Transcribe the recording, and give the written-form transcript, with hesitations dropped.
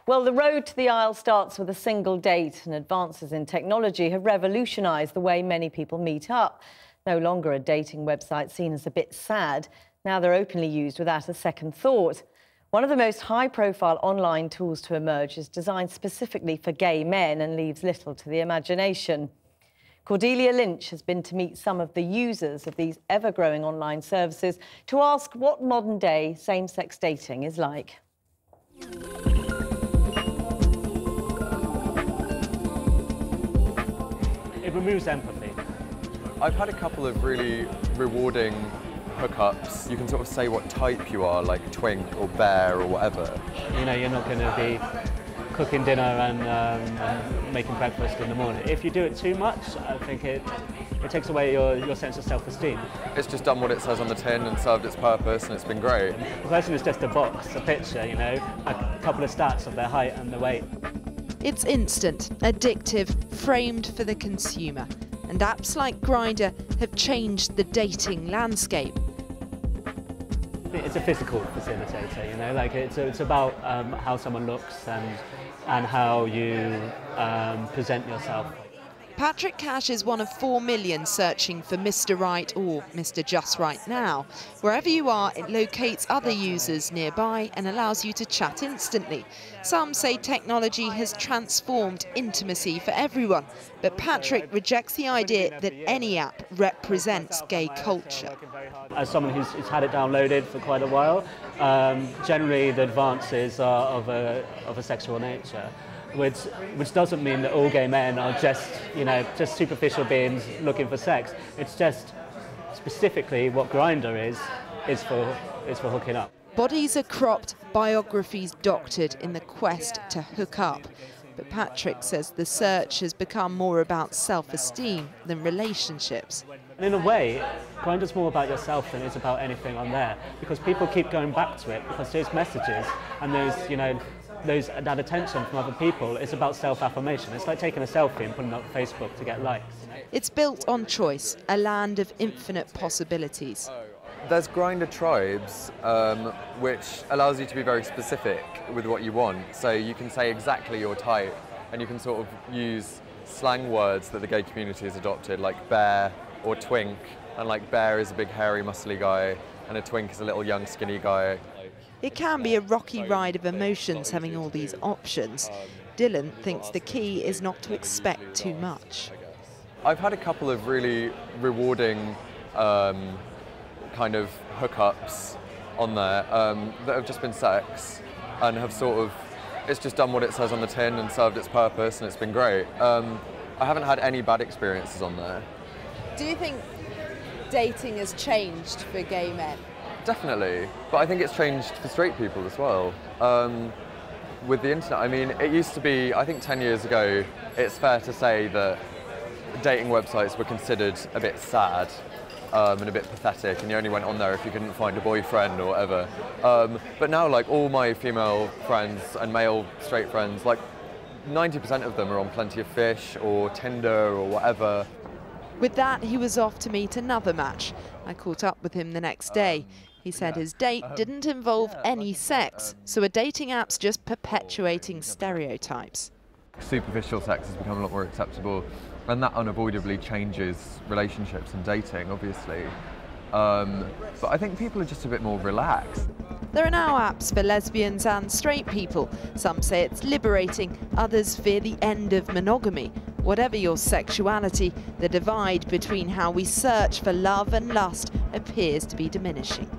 Well, the road to the aisle starts with a single date, and advances in technology have revolutionised the way many people meet up. No longer a dating website seen as a bit sad. Now they're openly used without a second thought. One of the most high-profile online tools to emerge is designed specifically for gay men and leaves little to the imagination. Cordelia Lynch has been to meet some of the users of these ever-growing online services to ask what modern-day same-sex dating is like. It removes empathy. I've had a couple of really rewarding hookups. You can sort of say what type you are, like twink or bear or whatever. You know, you're not going to be cooking dinner and making breakfast in the morning. If you do it too much, I think it takes away your sense of self-esteem. It's just done what it says on the tin and served its purpose, and it's been great. The person is just a box, a picture, you know, a couple of stats of their height and their weight. It's instant, addictive, framed for the consumer. And apps like Grindr have changed the dating landscape. It's a physical facilitator, you know, like it's about how someone looks and how you present yourself. Patrick Cash is one of 4 million searching for Mr. Right or Mr. Just Right now. Wherever you are, it locates other users nearby and allows you to chat instantly. Some say technology has transformed intimacy for everyone, but Patrick rejects the idea that any app represents gay culture. As someone who's had it downloaded for quite a while, generally the advances are of a sexual nature. Which doesn't mean that all gay men are just superficial beings looking for sex. It's just specifically what Grindr is for hooking up. Bodies are cropped, biographies doctored in the quest to hook up. But Patrick says the search has become more about self-esteem than relationships. And in a way, Grindr's more about yourself than it's about anything on there, because people keep going back to it because those messages and that attention from other people is about self-affirmation. It's like taking a selfie and putting it on Facebook to get likes. It's built on choice, a land of infinite possibilities. There's Grindr tribes, which allows you to be very specific with what you want. So you can say exactly your type, and you can sort of use slang words that the gay community has adopted, like bear or twink. And like bear is a big, hairy, muscly guy, and a twink is a little young, skinny guy. It can be a rocky ride of emotions having all these options. Dylan thinks the key is not to expect too much. I've had a couple of really rewarding kind of hookups on there that have just been sex and have it's just done what it says on the tin and served its purpose, and it's been great. I haven't had any bad experiences on there. Do you think dating has changed for gay men? Definitely, but I think it's changed for straight people as well. With the internet, I mean, it used to be, I think 10 years ago, it's fair to say that dating websites were considered a bit sad and a bit pathetic, and you only went on there if you couldn't find a boyfriend or whatever. But now, like, all my female friends and male straight friends, like 90% of them are on Plenty of Fish or Tinder or whatever. With that, he was off to meet another match. I caught up with him the next day. He said his date didn't involve any sex, so a dating app's just perpetuating stereotypes. Superficial sex has become a lot more acceptable, and that unavoidably changes relationships and dating, obviously. But I think people are just a bit more relaxed. There are now apps for lesbians and straight people. Some say it's liberating, others fear the end of monogamy. Whatever your sexuality, the divide between how we search for love and lust appears to be diminishing.